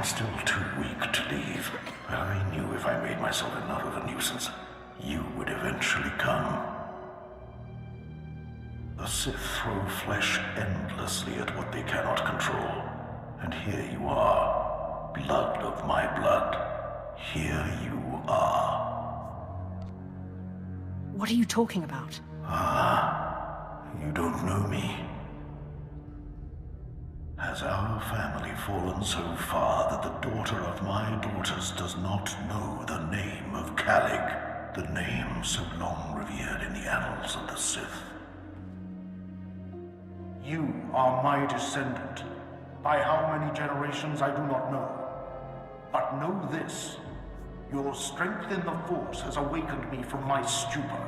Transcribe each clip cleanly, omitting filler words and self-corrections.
still too weak to leave, but I knew if I made myself enough of a nuisance, you would eventually come. The Sith throw flesh endlessly at what they cannot control. And here you are, blood of my blood. Here you are. What are you talking about? Ah, you don't know me. Has our family fallen so far that the daughter of my daughters does not know the name of Calig, the name so long revered in the annals of the Sith? You are my descendant. By how many generations, I do not know. But know this. Your strength in the Force has awakened me from my stupor.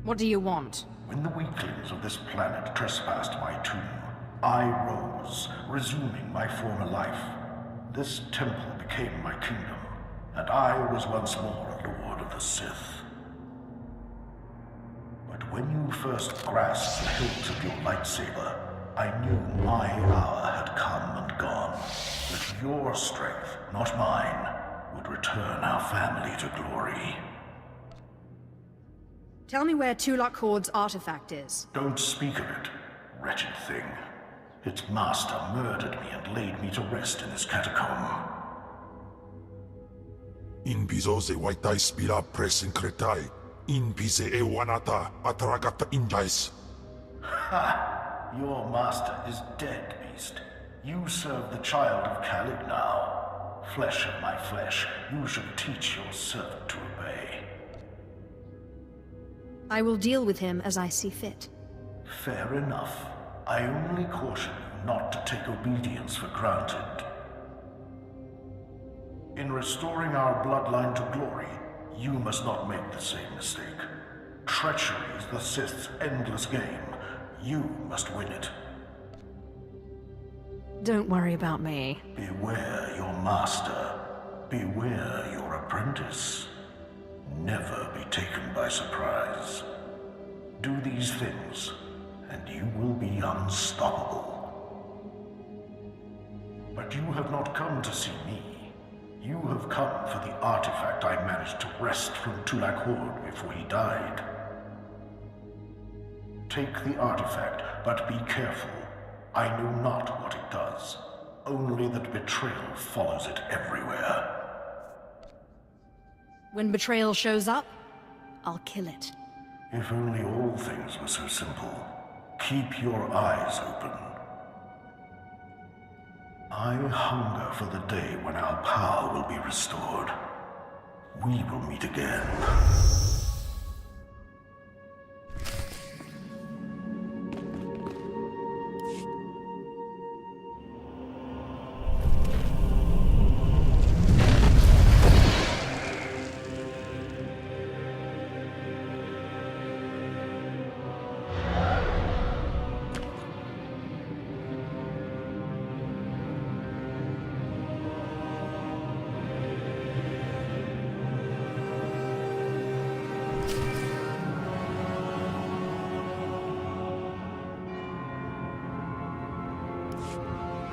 What do you want? When the weaklings of this planet trespassed my tomb, I rose, resuming my former life. This temple became my kingdom, and I was once more a lord of the Sith. But when you first grasped the hilt of your lightsaber, I knew my hour had come and gone. That your strength, not mine, would return our family to glory. Tell me where Tulak Horde's artifact is. Don't speak of it, wretched thing. Its master murdered me and laid me to rest in this catacomb. Inbizo waitai spira presin kretai. Inbize ewanata ataragata injais. Ha! Your master is dead, beast. You serve the child of Calig now. Flesh of my flesh, you should teach your servant to obey. I will deal with him as I see fit. Fair enough. I only caution you not to take obedience for granted. In restoring our bloodline to glory, you must not make the same mistake. Treachery is the Sith's endless game. You must win it. Don't worry about me. Beware your master. Beware your apprentice. Never be taken by surprise. Do these things, and you will be unstoppable. But you have not come to see me. You have come for the artifact I managed to wrest from Tulak Horde before he died. Take the artifact, but be careful. I know not what it does, only that betrayal follows it everywhere. When betrayal shows up, I'll kill it. If only all things were so simple. Keep your eyes open. I hunger for the day when our power will be restored. We will meet again.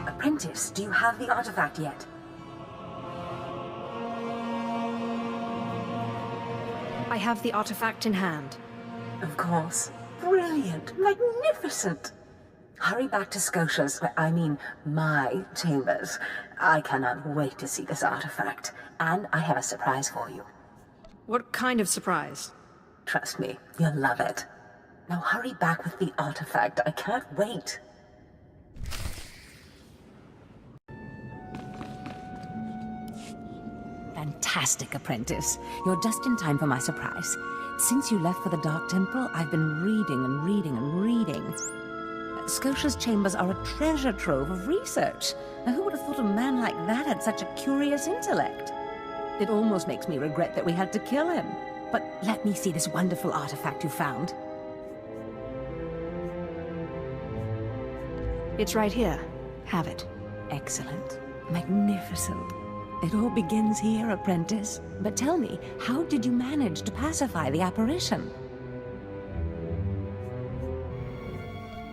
Apprentice, do you have the artifact yet? I have the artifact in hand. Of course. Brilliant. Magnificent. Hurry back to Scotia's, I mean, my chambers. I cannot wait to see this artifact. And I have a surprise for you. What kind of surprise? Trust me, you'll love it. Now hurry back with the artifact. I can't wait. Fantastic, Apprentice. You're just in time for my surprise. Since you left for the Dark Temple, I've been reading and reading and reading. Scotia's chambers are a treasure trove of research. Now, who would have thought a man like that had such a curious intellect? It almost makes me regret that we had to kill him. But let me see this wonderful artifact you found. It's right here. Have it. Excellent. Magnificent. It all begins here, Apprentice. But tell me, how did you manage to pacify the apparition?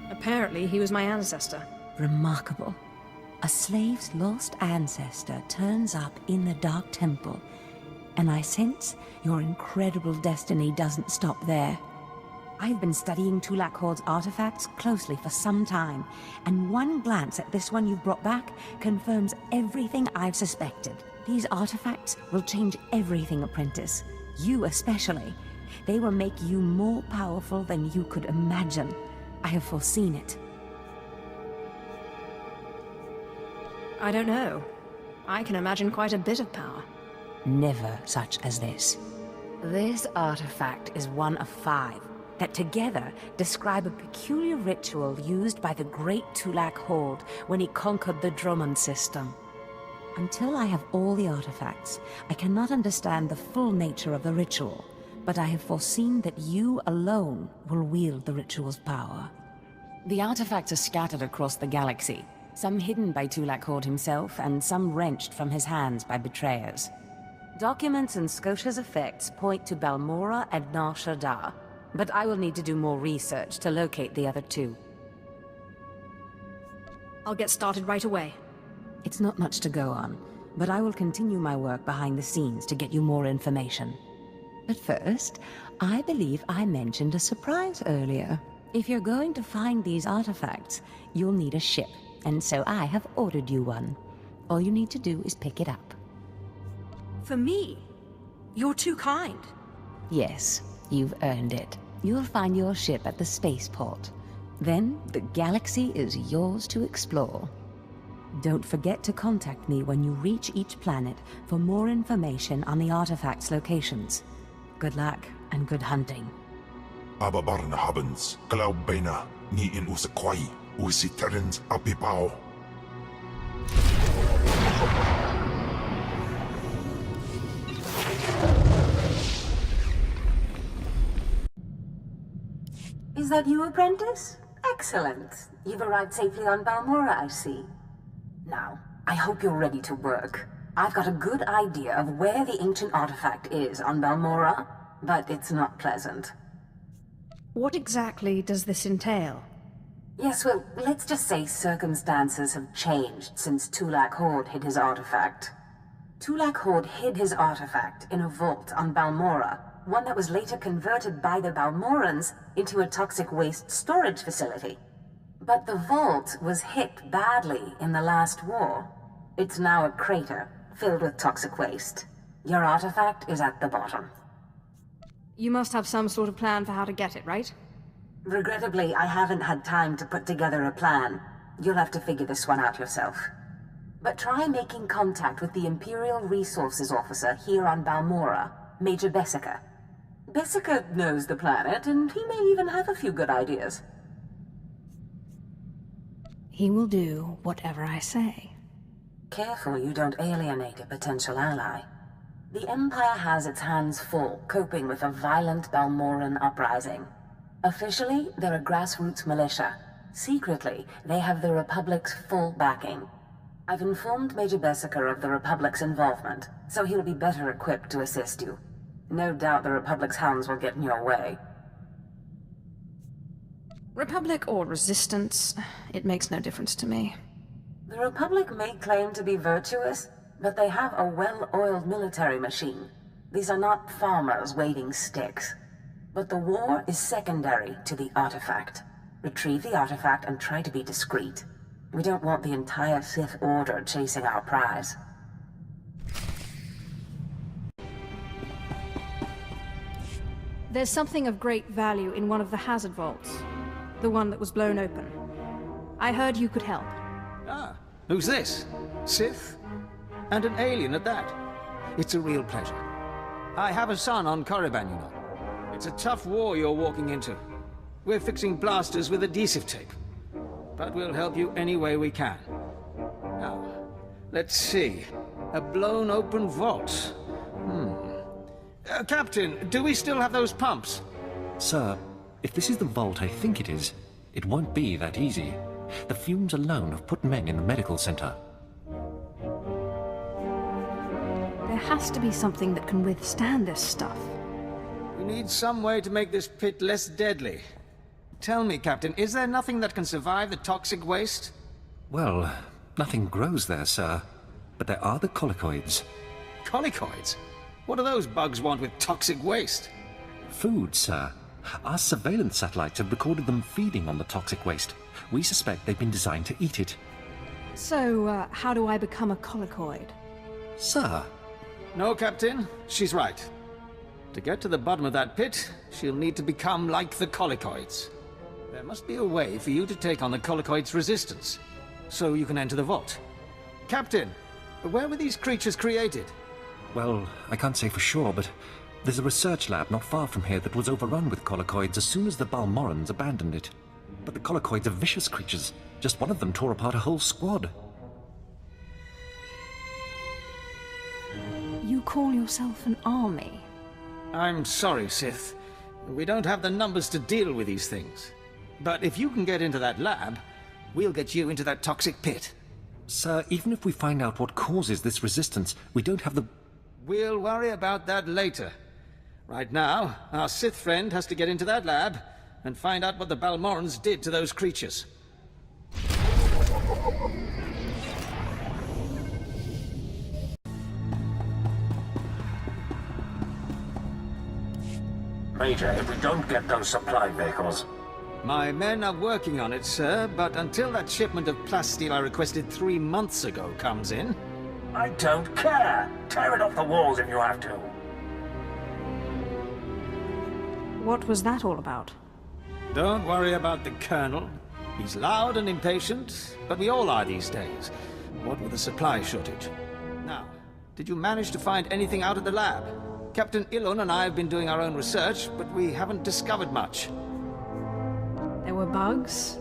Apparently, he was my ancestor. Remarkable. A slave's lost ancestor turns up in the Dark Temple, and I sense your incredible destiny doesn't stop there. I've been studying Tulak Horde's artifacts closely for some time, and one glance at this one you've brought back confirms everything I've suspected. These artifacts will change everything, Apprentice. You especially. They will make you more powerful than you could imagine. I have foreseen it. I don't know. I can imagine quite a bit of power. Never such as this. This artifact is one of 5 that together describe a peculiar ritual used by the great Tulak Horde when he conquered the Drummond system. Until I have all the artifacts, I cannot understand the full nature of the ritual, but I have foreseen that you alone will wield the ritual's power. The artifacts are scattered across the galaxy, some hidden by Tulak Horde himself, and some wrenched from his hands by betrayers. Documents and Scotia's effects point to Balmorra and Nar Shaddaa, but I will need to do more research to locate the other 2. I'll get started right away. It's not much to go on, but I will continue my work behind the scenes to get you more information. But first, I believe I mentioned a surprise earlier. If you're going to find these artifacts, you'll need a ship, and so I have ordered you one. All you need to do is pick it up. For me? You're too kind. Yes, you've earned it. You'll find your ship at the spaceport. Then, the galaxy is yours to explore. Don't forget to contact me when you reach each planet for more information on the artifacts' locations. Good luck, and good hunting. Ababarna habens, Glaubena, ni in usakwai, usiterens apipao. Is that you, Apprentice? Excellent. You've arrived safely on Balmorra, I see. Now, I hope you're ready to work. I've got a good idea of where the ancient artifact is on Balmorra, but it's not pleasant. What exactly does this entail? Yes, well, let's just say circumstances have changed since Tulak Horde hid his artifact. Tulak Horde hid his artifact in a vault on Balmorra, one that was later converted by the Balmorrans into a toxic waste storage facility. But the vault was hit badly in the last war. It's now a crater, filled with toxic waste. Your artifact is at the bottom. You must have some sort of plan for how to get it, right? Regrettably, I haven't had time to put together a plan. You'll have to figure this one out yourself. But try making contact with the Imperial Resources Officer here on Balmorra, Major Bessica. Bessica knows the planet, and he may even have a few good ideas. He will do whatever I say. Careful you don't alienate a potential ally. The Empire has its hands full coping with a violent Balmorran uprising. Officially, they're a grassroots militia. Secretly, they have the Republic's full backing. I've informed Major Bessica of the Republic's involvement, so he'll be better equipped to assist you. No doubt the Republic's hounds will get in your way. Republic or Resistance, it makes no difference to me. The Republic may claim to be virtuous, but they have a well-oiled military machine. These are not farmers waving sticks. But the war is secondary to the artifact. Retrieve the artifact and try to be discreet. We don't want the entire Sith Order chasing our prize. There's something of great value in one of the hazard vaults. The one that was blown open. I heard you could help. Ah, who's this? Sith? And an alien at that. It's a real pleasure. I have a son on Korriban, you know. It's a tough war you're walking into. We're fixing blasters with adhesive tape. But we'll help you any way we can. Now, let's see. A blown open vault. Captain, do we still have those pumps? Sir, if this is the vault I think it is, it won't be that easy. The fumes alone have put men in the medical center. There has to be something that can withstand this stuff. We need some way to make this pit less deadly. Tell me, Captain, is there nothing that can survive the toxic waste? Well, Nothing grows there, sir. But there are the colicoids. Colicoids? What do those bugs want with toxic waste? Food, sir. Our surveillance satellites have recorded them feeding on the toxic waste. We suspect they've been designed to eat it. So, how do I become a colicoid? Sir, No, Captain. She's right. To get to the bottom of that pit, she'll need to become like the colicoids. There must be a way for you to take on the colicoids' resistance, so you can enter the vault. Captain, where were these creatures created? well, I can't say for sure, but there's a research lab not far from here that was overrun with colicoids as soon as the Balmorrans abandoned it. But the colicoids are vicious creatures. Just one of them tore apart a whole squad. You call yourself an army? I'm sorry, Sith. We don't have the numbers to deal with these things. But if you can get into that lab, we'll get you into that toxic pit. Sir, even if we find out what causes this resistance, we don't have the... We'll worry about that later. Right now, our Sith friend has to get into that lab and find out what the Balmorrans did to those creatures. Major, if we don't get those supply vehicles... My men are working on it, sir, but until that shipment of plasteel I requested 3 months ago comes in... I don't care! Tear it off the walls if you have to! What was that all about? Don't worry about the Colonel. He's loud and impatient, but we all are these days. What with the supply shortage. Now, did you manage to find anything out of the lab? Captain Ilon and I have been doing our own research, but we haven't discovered much. There were bugs,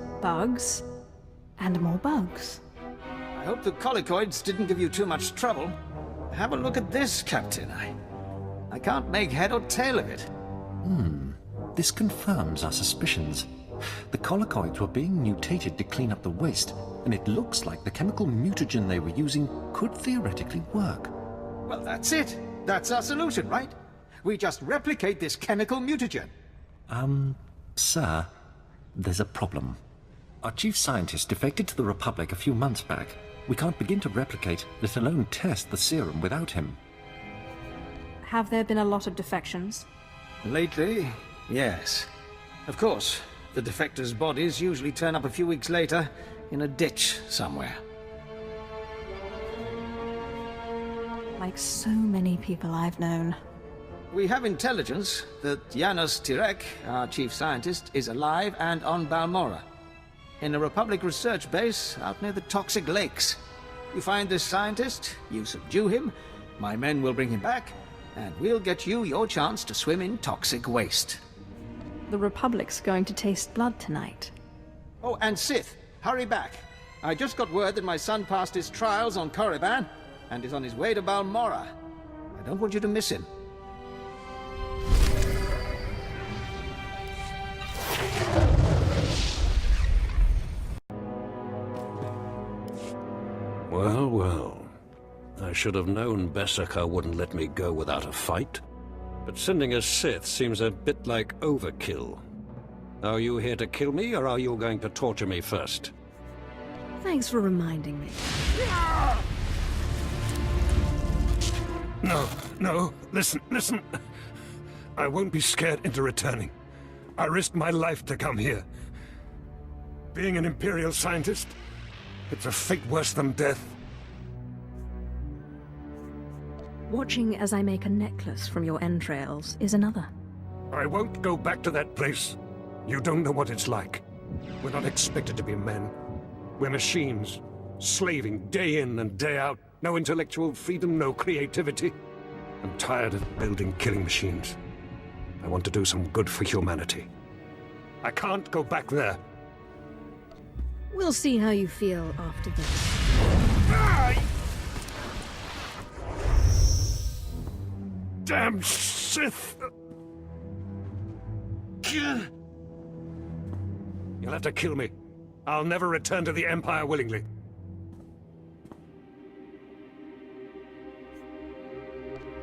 and more bugs. I hope the colicoids didn't give you too much trouble. Have a look at this, Captain. I can't make head or tail of it. This confirms our suspicions. The colicoids were being mutated to clean up the waste, and it looks like the chemical mutagen they were using could theoretically work. Well, that's it. That's our solution, right? We just replicate this chemical mutagen. Sir, there's a problem. Our chief scientist defected to the Republic a few months back. We can't begin to replicate, let alone test the serum without him. Have there been a lot of defections? Lately, yes. Of course, the defectors' bodies usually turn up a few weeks later in a ditch somewhere. Like so many people I've known. We have intelligence that Janos Tirek, our chief scientist, is alive and on Balmorra. In a Republic research base out near the toxic lakes. You find this scientist, you subdue him, my men will bring him back, and we'll get you your chance to swim in toxic waste. The Republic's going to taste blood tonight. Oh, and Sith, hurry back. I just got word that my son passed his trials on Korriban and is on his way to Balmorra. I don't want you to miss him. Well, well. I should have known Bessaker wouldn't let me go without a fight. But sending a Sith seems a bit like overkill. Are you here to kill me, or are you going to torture me first? Thanks for reminding me. No, listen. I won't be scared into returning. I risked my life to come here. Being an Imperial scientist, it's a fate worse than death. Watching as I make a necklace from your entrails is another. I won't go back to that place. You don't know what it's like. We're not expected to be men. We're machines, slaving day in and day out. No intellectual freedom, no creativity. I'm tired of building killing machines. I want to do some good for humanity. I can't go back there. We'll see how you feel after this. Damn Sith! You'll have to kill me. I'll never return to the Empire willingly.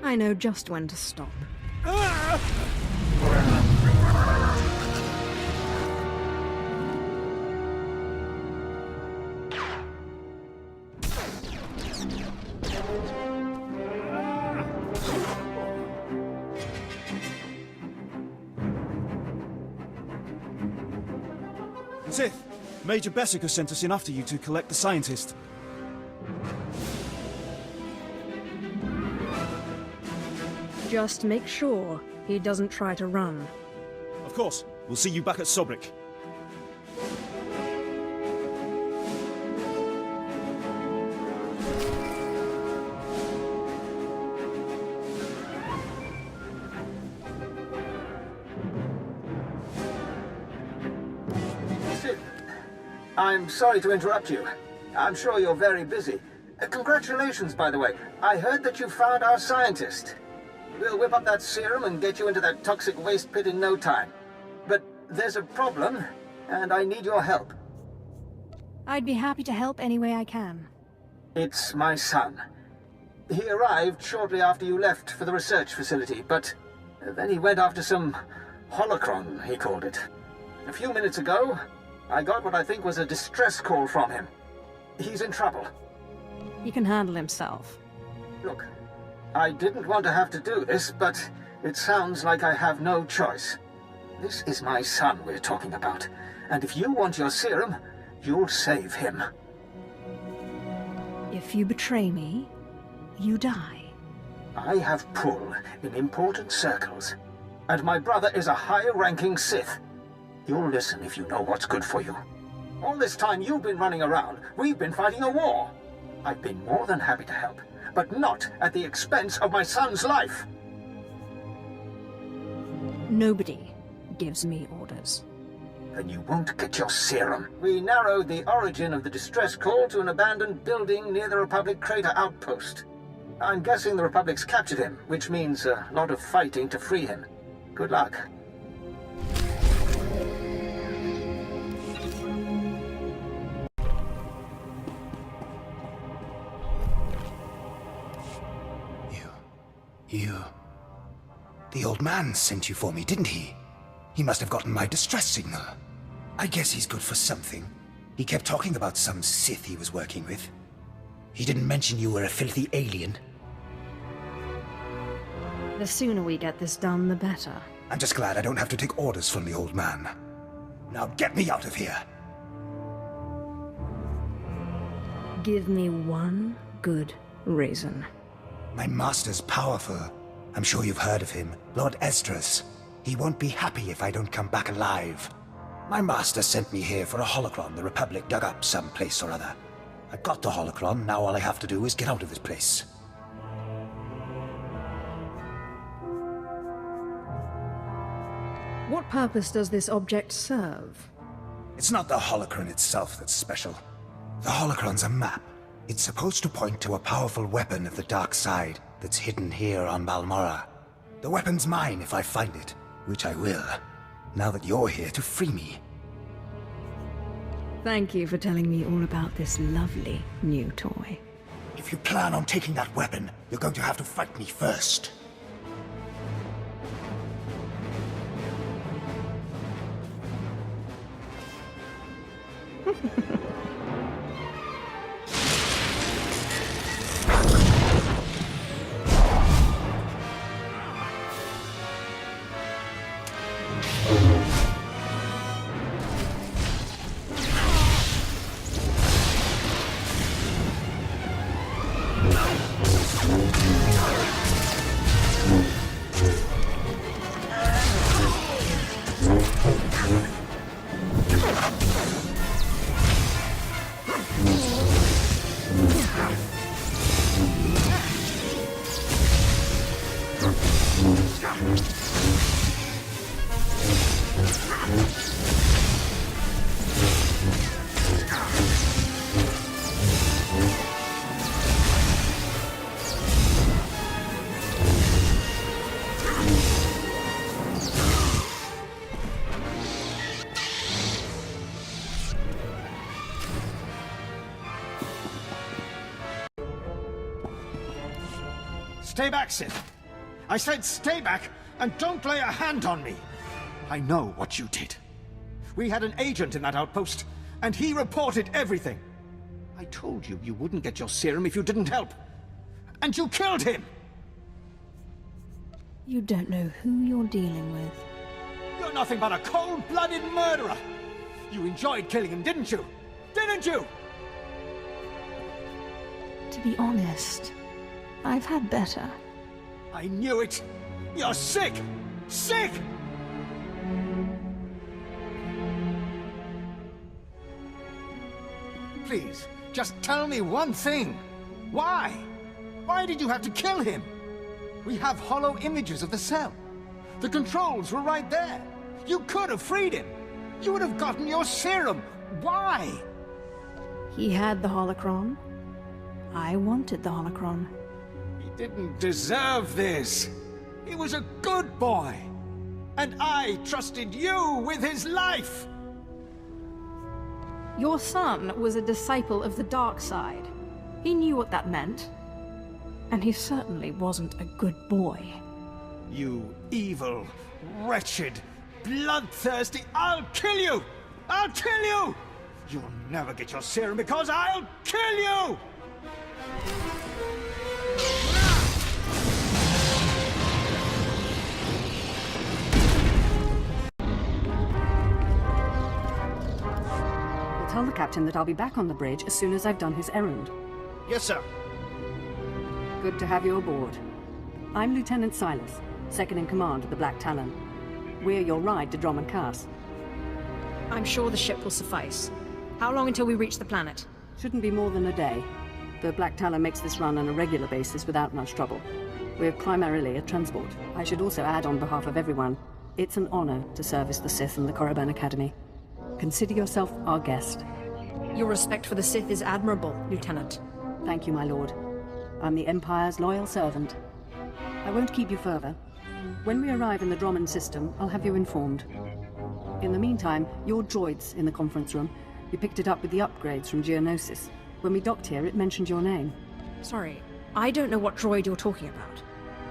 I know just when to stop. Sith, Major Bessica sent us in after you to collect the scientist. Just make sure he doesn't try to run. Of course. We'll see you back at Sobrik. I'm sorry to interrupt you. I'm sure you're very busy. Congratulations, by the way. I heard that you found our scientist. We'll whip up that serum and get you into that toxic waste pit in no time. But there's a problem, and I need your help. I'd be happy to help any way I can. It's my son. He arrived shortly after you left for the research facility, but then he went after some holocron, he called it. A few minutes ago, I got what I think was a distress call from him. He's in trouble. He can handle himself. Look, I didn't want to have to do this, but it sounds like I have no choice. This is my son we're talking about, and if you want your serum, you'll save him. If you betray me, you die. I have pull in important circles, and my brother is a high-ranking Sith. You'll listen if you know what's good for you. All this time you've been running around, we've been fighting a war. I've been more than happy to help, but not at the expense of my son's life. Nobody gives me orders. Then you won't get your serum. We narrowed the origin of the distress call to an abandoned building near the Republic crater outpost. I'm guessing the Republic's captured him, which means a lot of fighting to free him. Good luck. The old man sent you for me, didn't he? He must have gotten my distress signal. I guess he's good for something. He kept talking about some Sith he was working with. He didn't mention you were a filthy alien. The sooner we get this done, the better. I'm just glad I don't have to take orders from the old man. Now get me out of here! Give me one good reason. My master's powerful. I'm sure you've heard of him. Lord Esdras. He won't be happy if I don't come back alive. My master sent me here for a holocron the Republic dug up someplace or other. I got the holocron, now all I have to do is get out of this place. What purpose does this object serve? It's not the holocron itself that's special. The holocron's a map. It's supposed to point to a powerful weapon of the dark side that's hidden here on Balmorra. The weapon's mine if I find it, which I will, now that you're here to free me. Thank you for telling me all about this lovely new toy. If you plan on taking that weapon, you're going to have to fight me first. Stay back, Sith. I said stay back, and don't lay a hand on me. I know what you did. We had an agent in that outpost, and he reported everything. I told you you wouldn't get your serum if you didn't help. And you killed him! You don't know who you're dealing with. You're nothing but a cold-blooded murderer! You enjoyed killing him, didn't you? Didn't you? To be honest, I've had better. I knew it! You're sick! Sick! Please, just tell me one thing. Why? Why did you have to kill him? We have hollow images of the cell. The controls were right there. You could have freed him. You would have gotten your serum. Why? He had the holocron. I wanted the holocron. He didn't deserve this. He was a good boy. And I trusted you with his life. Your son was a disciple of the dark side. He knew what that meant. And he certainly wasn't a good boy. You evil, wretched, bloodthirsty... I'll kill you! I'll kill you! You'll never get your serum because I'll kill you! I'll tell the captain that I'll be back on the bridge as soon as I've done his errand. Yes, sir. Good to have you aboard. I'm Lieutenant Silas, second in command of the Black Talon. We're your ride to Drummond Cass. I'm sure the ship will suffice. How long until we reach the planet? Shouldn't be more than a day. The Black Talon makes this run on a regular basis without much trouble. We're primarily a transport. I should also add on behalf of everyone, it's an honor to service the Sith and the Korriban Academy. Consider yourself our guest. Your respect for the Sith is admirable, Lieutenant. Thank you, my lord. I'm the Empire's loyal servant. I won't keep you further. When we arrive in the Drummond system, I'll have you informed. In the meantime, your droid's in the conference room. You picked it up with the upgrades from Geonosis. When we docked here, it mentioned your name. Sorry, I don't know what droid you're talking about.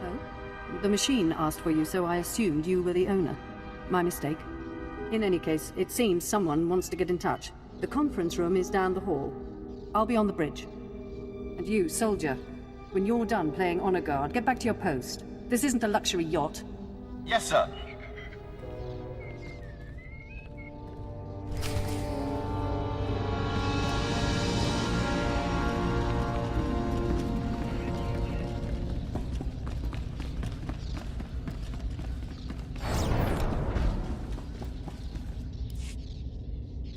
Oh? The machine asked for you, so I assumed you were the owner. My mistake. In any case, it seems someone wants to get in touch. The conference room is down the hall. I'll be on the bridge. And you, soldier, when you're done playing honor guard, get back to your post. This isn't a luxury yacht. Yes, sir.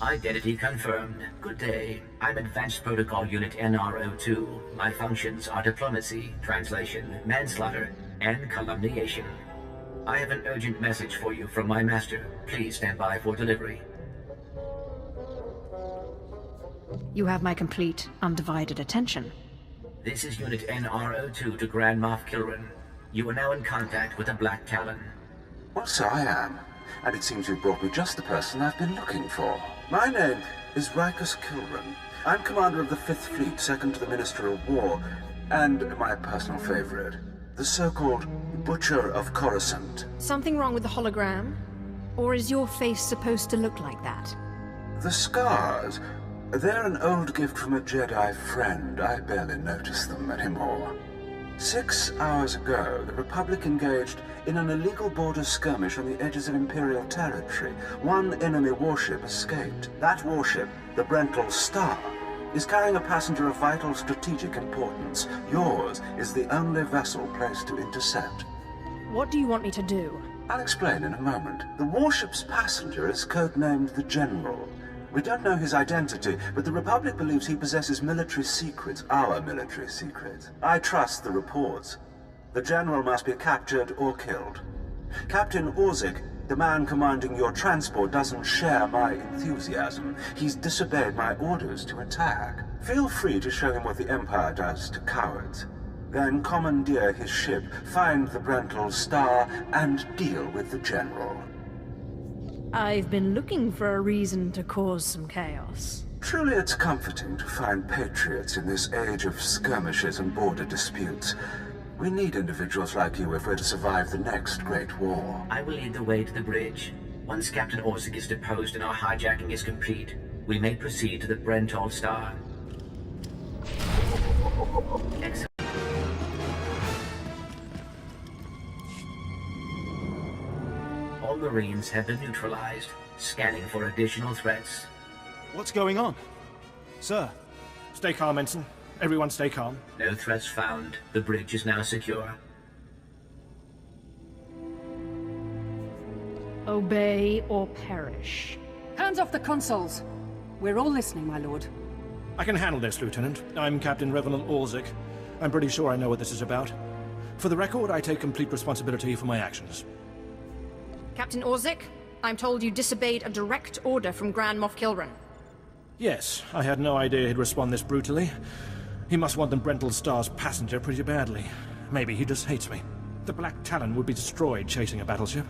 Identity confirmed. Good day. I'm Advanced Protocol Unit NRO2. My functions are diplomacy, translation, manslaughter, and calumniation. I have an urgent message for you from my master. Please stand by for delivery. You have my complete, undivided attention. This is Unit NRO2 to Grand Moff Kilran. You are now in contact with the Black Talon. Well, so I am. And it seems you brought me just the person I've been looking for. My name is Rikus Kilran. I'm commander of the 5th Fleet, second to the Minister of War, and my personal favorite, the so-called Butcher of Coruscant. Something wrong with the hologram? Or is your face supposed to look like that? The scars, they're an old gift from a Jedi friend. I barely notice them anymore. 6 hours ago, the Republic engaged in an illegal border skirmish on the edges of Imperial territory. One enemy warship escaped. That warship, the Brental Star, is carrying a passenger of vital strategic importance. Yours is the only vessel placed to intercept. What do you want me to do? I'll explain in a moment. The warship's passenger is codenamed the General. We don't know his identity, but the Republic believes he possesses military secrets, our military secrets. I trust the reports. The General must be captured or killed. Captain Orzik, the man commanding your transport, doesn't share my enthusiasm. He's disobeyed my orders to attack. Feel free to show him what the Empire does to cowards. Then commandeer his ship, find the Brental Star, and deal with the General. I've been looking for a reason to cause some chaos. Truly it's comforting to find patriots in this age of skirmishes and border disputes. We need individuals like you if we're to survive the next great war. I will lead the way to the bridge. Once Captain Orzik is deposed and our hijacking is complete, we may proceed to the Brental Star. Excellent. All Marines have been neutralized. Scanning for additional threats. What's going on? Sir? Stay calm, Ensign. Everyone stay calm. No threats found. The bridge is now secure. Obey or perish. Hands off the consoles! We're all listening, my lord. I can handle this, Lieutenant. I'm Captain Revenant Orzik. I'm pretty sure I know what this is about. For the record, I take complete responsibility for my actions. Captain Orzik, I'm told you disobeyed a direct order from Grand Moff Kilran. Yes, I had no idea he'd respond this brutally. He must want the Brental Star's passenger pretty badly. Maybe he just hates me. The Black Talon would be destroyed chasing a battleship.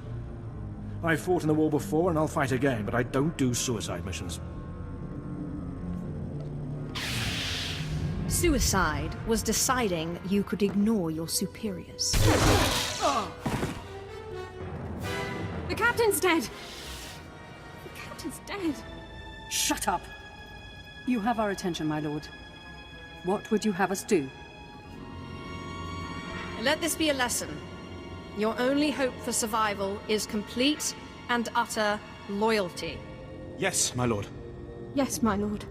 I've fought in the war before, and I'll fight again, but I don't do suicide missions. Suicide was deciding you could ignore your superiors. The captain's dead! The captain's dead! Shut up! You have our attention, my lord. What would you have us do? Let this be a lesson. Your only hope for survival is complete and utter loyalty. Yes, my lord. Yes, my lord.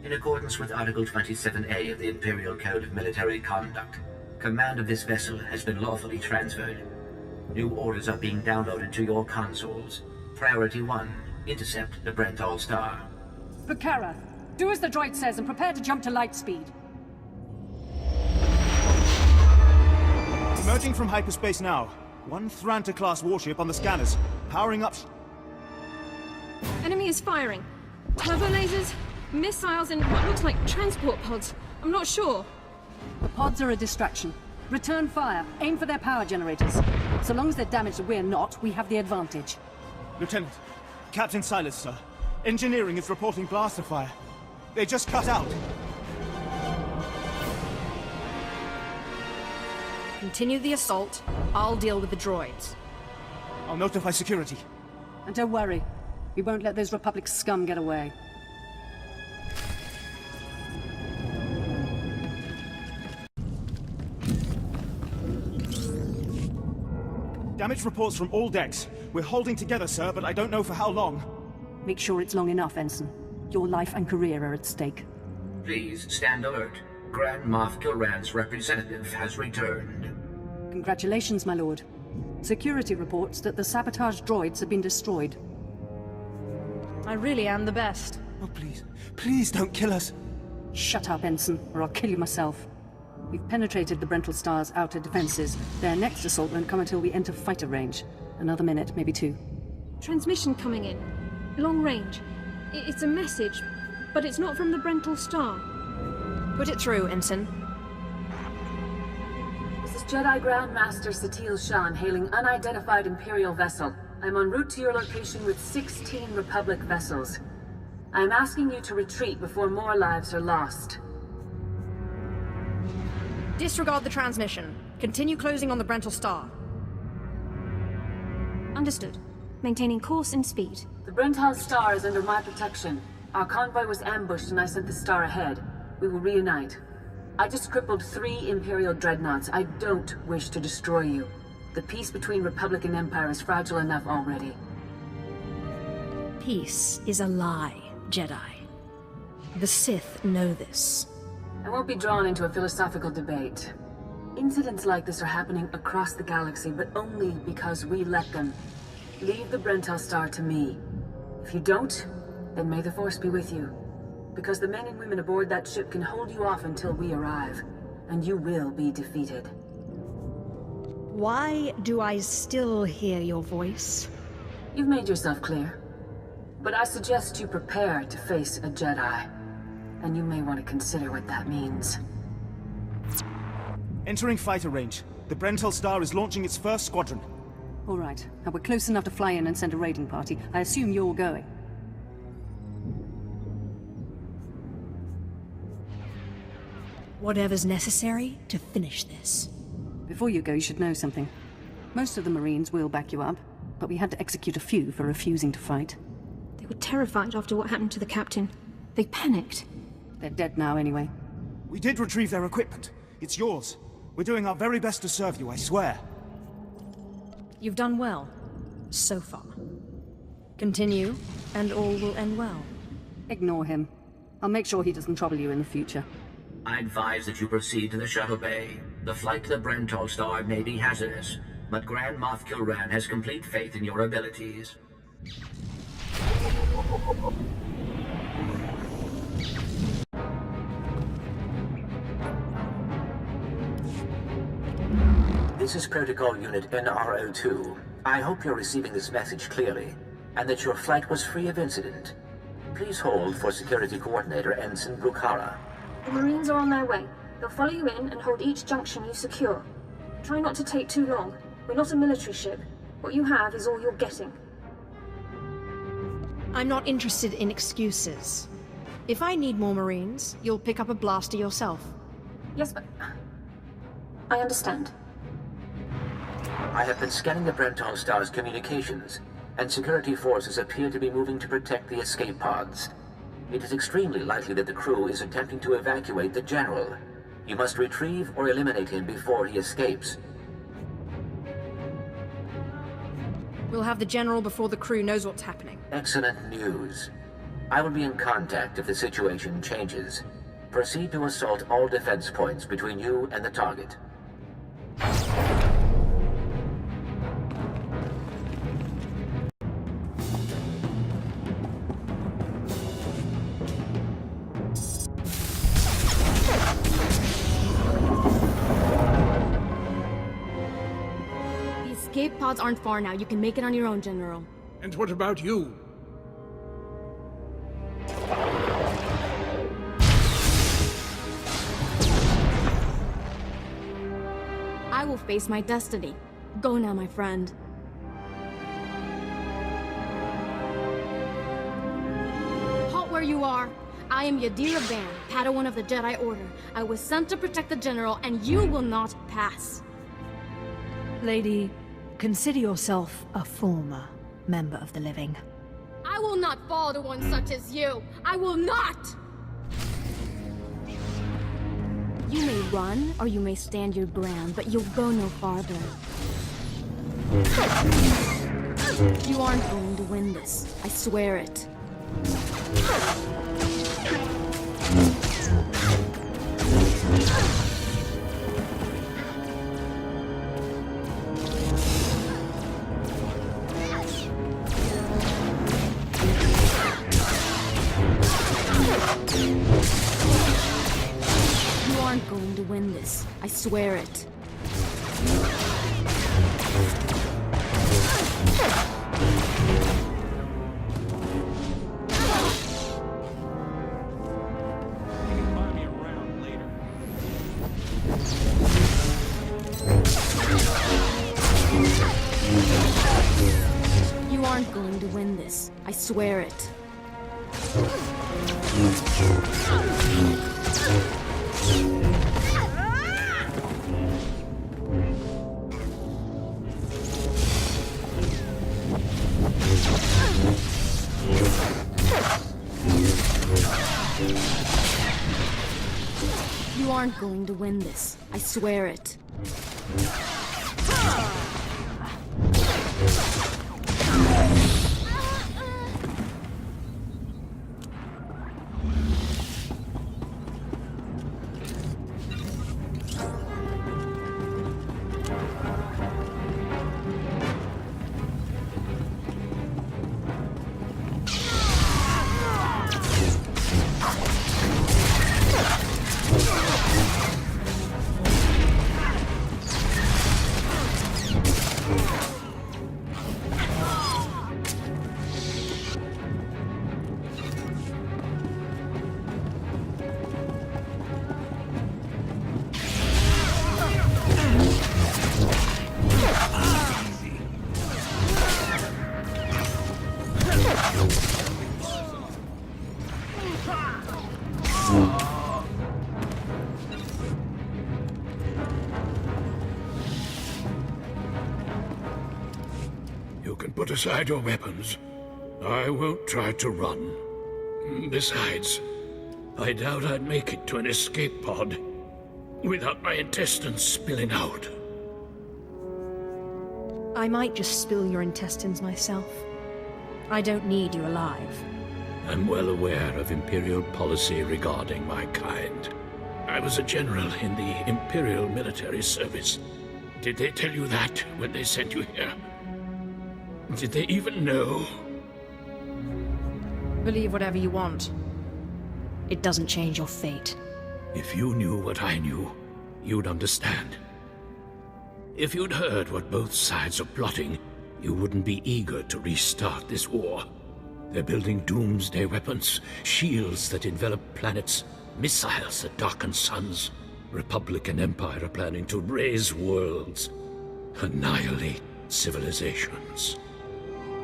In accordance with Article 27A of the Imperial Code of Military Conduct, command of this vessel has been lawfully transferred. New orders are being downloaded to your consoles. Priority 1, intercept the Brental Star. Bukara, do as the droid says and prepare to jump to light speed. Emerging from hyperspace now. One Thranta-class warship on the scanners. Powering up... Enemy is firing. Turbo lasers, missiles, and what looks like transport pods. I'm not sure. The pods are a distraction. Return fire. Aim for their power generators. So long as they're damaged and we're not, we have the advantage. Lieutenant, Captain Silas, sir. Engineering is reporting blaster fire. They just cut out. Continue the assault. I'll deal with the droids. I'll notify security. And don't worry. We won't let those Republic scum get away. Damage reports from all decks. We're holding together, sir, but I don't know for how long. Make sure it's long enough, Ensign. Your life and career are at stake. Please stand alert. Grand Moff Kilran's representative has returned. Congratulations, my lord. Security reports that the sabotage droids have been destroyed. I really am the best. Oh, please. Please don't kill us. Shut up, Ensign, or I'll kill you myself. We've penetrated the Brental Star's outer defenses. Their next assault won't come until we enter fighter range. Another minute, maybe two. Transmission coming in. Long range. It's a message, but it's not from the Brental Star. Put it through, Ensign. This is Jedi Grand Master Satil Shan hailing unidentified Imperial vessel. I'm en route to your location with 16 Republic vessels. I'm asking you to retreat before more lives are lost. Disregard the transmission. Continue closing on the Brental Star. Understood. Maintaining course and speed. The Brental Star is under my protection. Our convoy was ambushed and I sent the star ahead. We will reunite. I just crippled 3 Imperial dreadnoughts. I don't wish to destroy you. The peace between Republic and Empire is fragile enough already. Peace is a lie, Jedi. The Sith know this. I won't be drawn into a philosophical debate. Incidents like this are happening across the galaxy, but only because we let them. Leave the Brental Star to me. If you don't, then may the Force be with you. Because the men and women aboard that ship can hold you off until we arrive, and you will be defeated. Why do I still hear your voice? You've made yourself clear. But I suggest you prepare to face a Jedi. And you may want to consider what that means. Entering fighter range. The Brental Star is launching its first squadron. All right. Now we're close enough to fly in and send a raiding party. I assume you're going. Whatever's necessary to finish this. Before you go, you should know something. Most of the Marines will back you up, but we had to execute a few for refusing to fight. They were terrified after what happened to the captain. They panicked. They're dead now anyway. We did retrieve their equipment. It's yours. We're doing our very best to serve you, I swear. You've done well. so far. Continue, and all will end well. Ignore him. I'll make sure he doesn't trouble you in the future. I advise that you proceed to the shuttle bay. The flight to the Brentol star may be hazardous, but Grand Moff Kilran has complete faith in your abilities. This is Protocol Unit NRO2. I hope you're receiving this message clearly, and that your flight was free of incident. Please hold for Security Coordinator Ensign Bukhara. The Marines are on their way. They'll follow you in and hold each junction you secure. Try not to take too long. We're not a military ship. What you have is all you're getting. I'm not interested in excuses. If I need more Marines, you'll pick up a blaster yourself. Yes, but... I understand. I have been scanning the Brentol star's communications, and security forces appear to be moving to protect the escape pods. It is extremely likely that the crew is attempting to evacuate the General. You must retrieve or eliminate him before he escapes. We'll have the General before the crew knows what's happening. Excellent news. I will be in contact if the situation changes. Proceed to assault all defense points between you and the target. Escape pods aren't far now. You can make it on your own, General. And what about you? I will face my destiny. Go now, my friend. Halt where you are. I am Yadira Van, Padawan of the Jedi Order. I was sent to protect the General, and you will not pass. Lady, consider yourself a former member of the living. I will not fall to one such as you. I will not! You may run, or you may stand your ground, but you'll go no farther. You aren't going to win this. I swear it. You aren't going to win this. I swear it. You aren't going to win this. I swear it. You aren't going to win this. I swear it. You can put aside your weapons. I won't try to run. Besides, I doubt I'd make it to an escape pod without my intestines spilling out. I might just spill your intestines myself. I don't need you alive. I'm well aware of Imperial policy regarding my kind. I was a general in the Imperial military service. Did they tell you that when they sent you here? Did they even know? Believe whatever you want. It doesn't change your fate. If you knew what I knew, you'd understand. If you'd heard what both sides are plotting, you wouldn't be eager to restart this war. They're building doomsday weapons, shields that envelop planets, missiles that darken suns. Republic and Empire are planning to raise worlds, annihilate civilizations.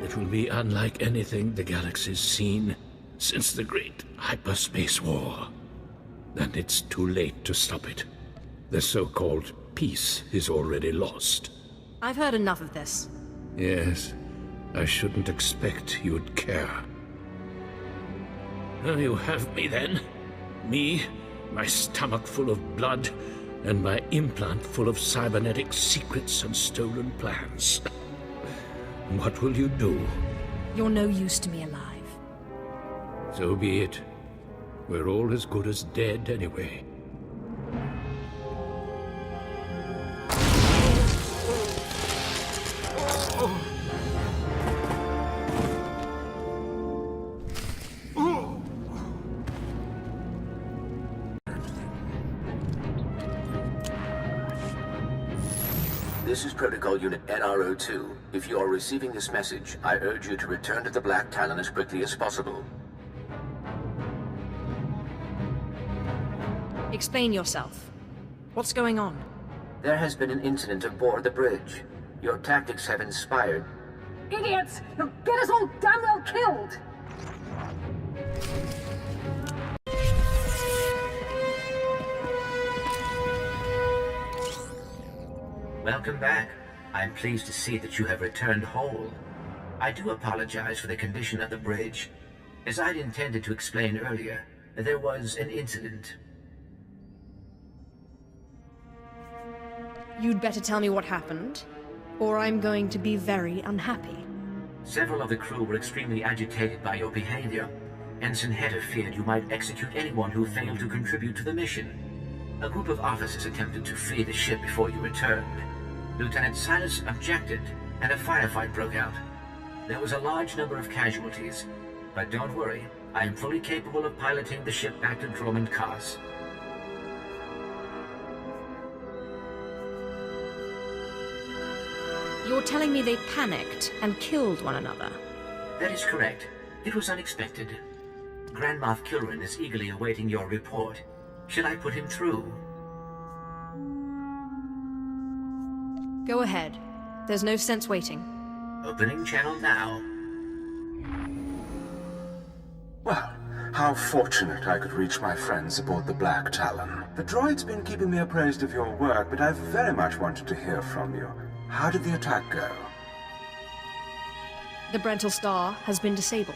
It will be unlike anything the galaxy's seen since the Great Hyperspace War. And it's too late to stop it. The so-called peace is already lost. I've heard enough of this. Yes, I shouldn't expect you'd care. Well, you have me then. Me, my stomach full of blood, and my implant full of cybernetic secrets and stolen plans. What will you do? You're no use to me alive. So be it. We're all as good as dead anyway. This is Protocol Unit NRO2. If you are receiving this message, I urge you to return to the Black Talon as quickly as possible. Explain yourself. What's going on? There has been an incident aboard the bridge. Your tactics have inspired... Idiots! You'll get us all damn well killed! Welcome back. I'm pleased to see that you have returned whole. I do apologize for the condition of the bridge. As I'd intended to explain earlier, there was an incident. You'd better tell me what happened, or I'm going to be very unhappy. Several of the crew were extremely agitated by your behavior. Ensign Hedder feared you might execute anyone who failed to contribute to the mission. A group of officers attempted to flee the ship before you returned. Lieutenant Silas objected, and a firefight broke out. There was a large number of casualties, but don't worry, I am fully capable of piloting the ship back to Drummond Cars. You're telling me they panicked and killed one another? That is correct. It was unexpected. Grand Moff Kilrin is eagerly awaiting your report. Should I put him through? Go ahead. There's no sense waiting. Opening channel now. Well, how fortunate I could reach my friends aboard the Black Talon. The droid's been keeping me appraised of your work, but I've very much wanted to hear from you. How did the attack go? The Brental Star has been disabled,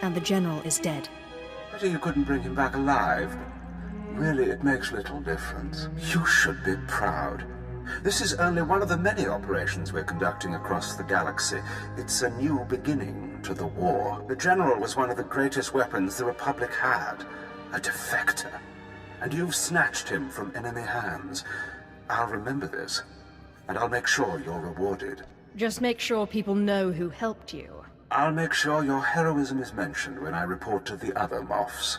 and the General is dead. Pity you couldn't bring him back alive. Really, it makes little difference. You should be proud. This is only one of the many operations we're conducting across the galaxy. It's a new beginning to the war. The General was one of the greatest weapons the Republic had. A defector. And you've snatched him from enemy hands. I'll remember this, and I'll make sure you're rewarded. Just make sure people know who helped you. I'll make sure your heroism is mentioned when I report to the other Moffs.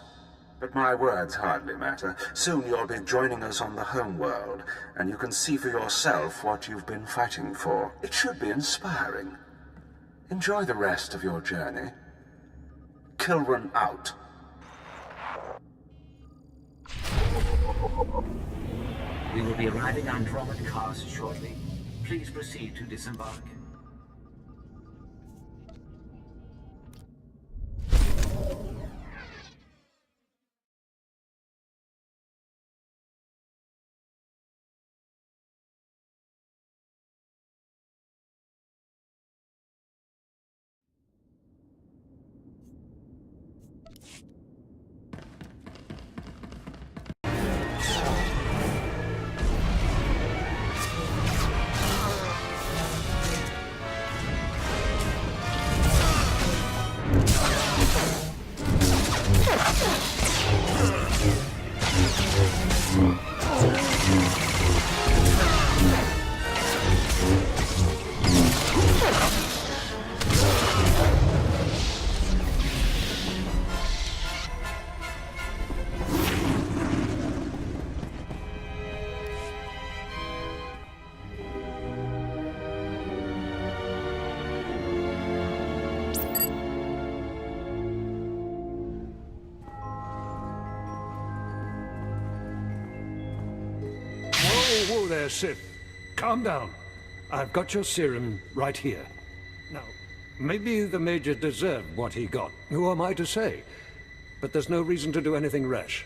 But my words hardly matter. Soon you'll be joining us on the home world, and you can see for yourself what you've been fighting for. It should be inspiring. Enjoy the rest of your journey. Kilrin out. We will be arriving on Drummond Cars shortly. Please proceed to disembark. Whoa there, Sith. Calm down. I've got your serum right here. Now, maybe the Major deserved what he got. Who am I to say? But there's no reason to do anything rash.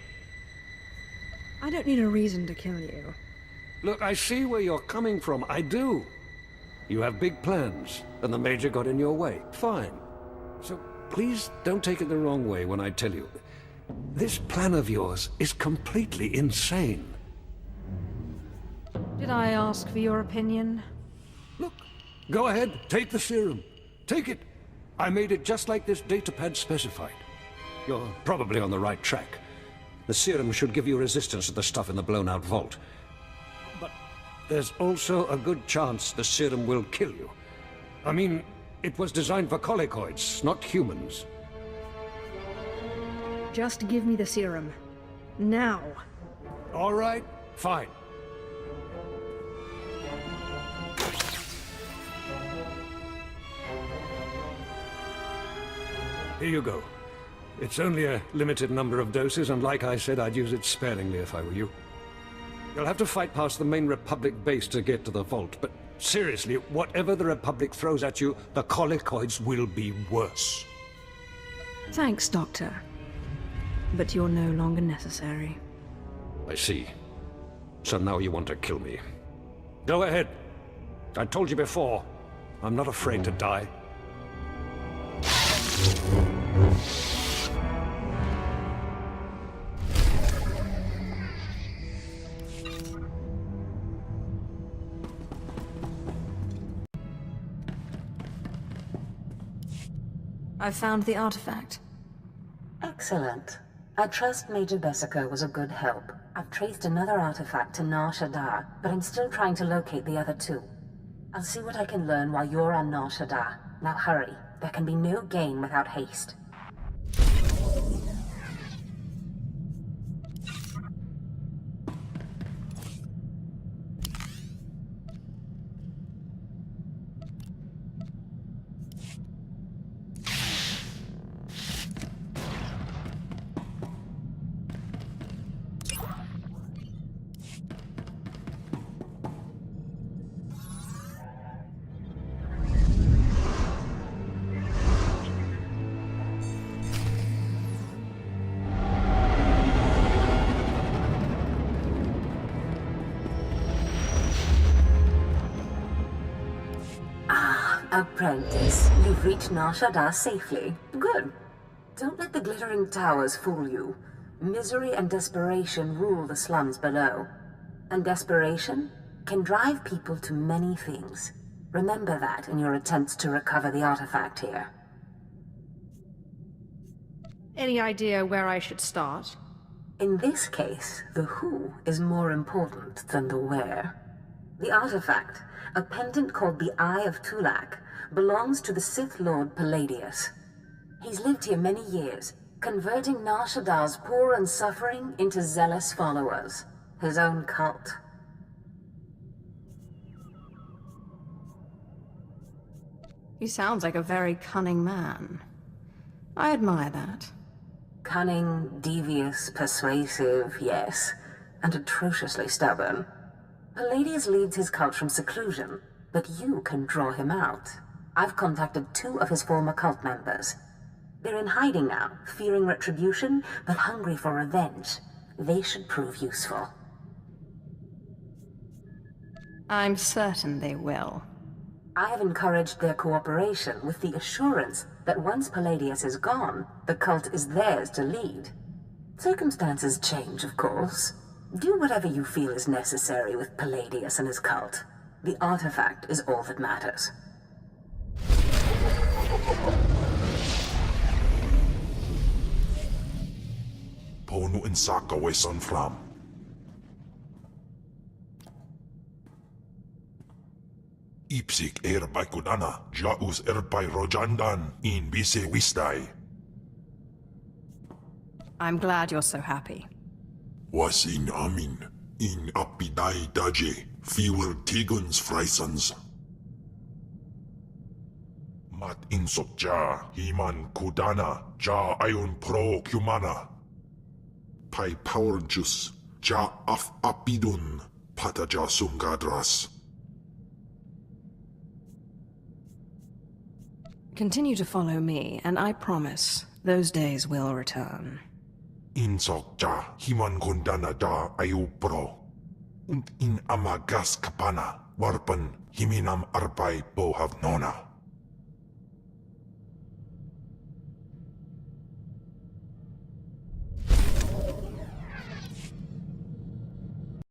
I don't need a reason to kill you. Look, I see where you're coming from. I do. You have big plans, and the Major got in your way. Fine. So please don't take it the wrong way when I tell you. This plan of yours is completely insane. Did I ask for your opinion? Look, go ahead, take the serum. Take it. I made it just like this datapad specified. You're probably on the right track. The serum should give you resistance to the stuff in the blown-out vault. But there's also a good chance the serum will kill you. I mean, it was designed for colicoids, not humans. Just give me the serum. Now. All right, fine. Here you go. It's only a limited number of doses, and like I said, I'd use it sparingly if I were you. You'll have to fight past the main Republic base to get to the vault, but seriously, whatever the Republic throws at you, the colicoids will be worse. Thanks, Doctor. But you're no longer necessary. I see. So now you want to kill me. Go ahead. I told you before, I'm not afraid to die. I found the artifact. Excellent. I trust Major Bessico was a good help. I've traced another artifact to Nar Shaddaa, but I'm still trying to locate the other two. I'll see what I can learn while you're on Nar Shaddaa. Now hurry. There can be no gain without haste. Apprentice, you've reached Nar Shaddaa safely. Good. Don't let the glittering towers fool you. Misery and desperation rule the slums below. And desperation can drive people to many things. Remember that in your attempts to recover the artifact here. Any idea where I should start? In this case, the who is more important than the where. The artifact, a pendant called the Eye of Tulak, belongs to the Sith Lord Palladius. He's lived here many years, converting Nar Shaddaa's poor and suffering into zealous followers. His own cult. He sounds like a very cunning man. I admire that. Cunning, devious, persuasive, yes, and atrociously stubborn. Palladius leads his cult from seclusion, but you can draw him out. I've contacted 2 of his former cult members. They're in hiding now, fearing retribution, but hungry for revenge. They should prove useful. I'm certain they will. I have encouraged their cooperation with the assurance that once Palladius is gone, the cult is theirs to lead. Circumstances change, of course. Do whatever you feel is necessary with Palladius and his cult. The artifact is all that matters. Pono insaka we sunflam. Ipsik erbay kunana, jaus erbay rojandan, in bise wisdai. I'm glad you're so happy. Was in amin, in apidai daje, fewer tigons freisans. Mat insok ja, himan kudana, ja ayon pro kumana. Pai power juice, ja af apidun, pata ja sungadras. Continue to follow me, and I promise those days will return. Insok ja, himan kundana ja ayu pro. Und in amagas kapana, warpan himinam arbay bohav nona.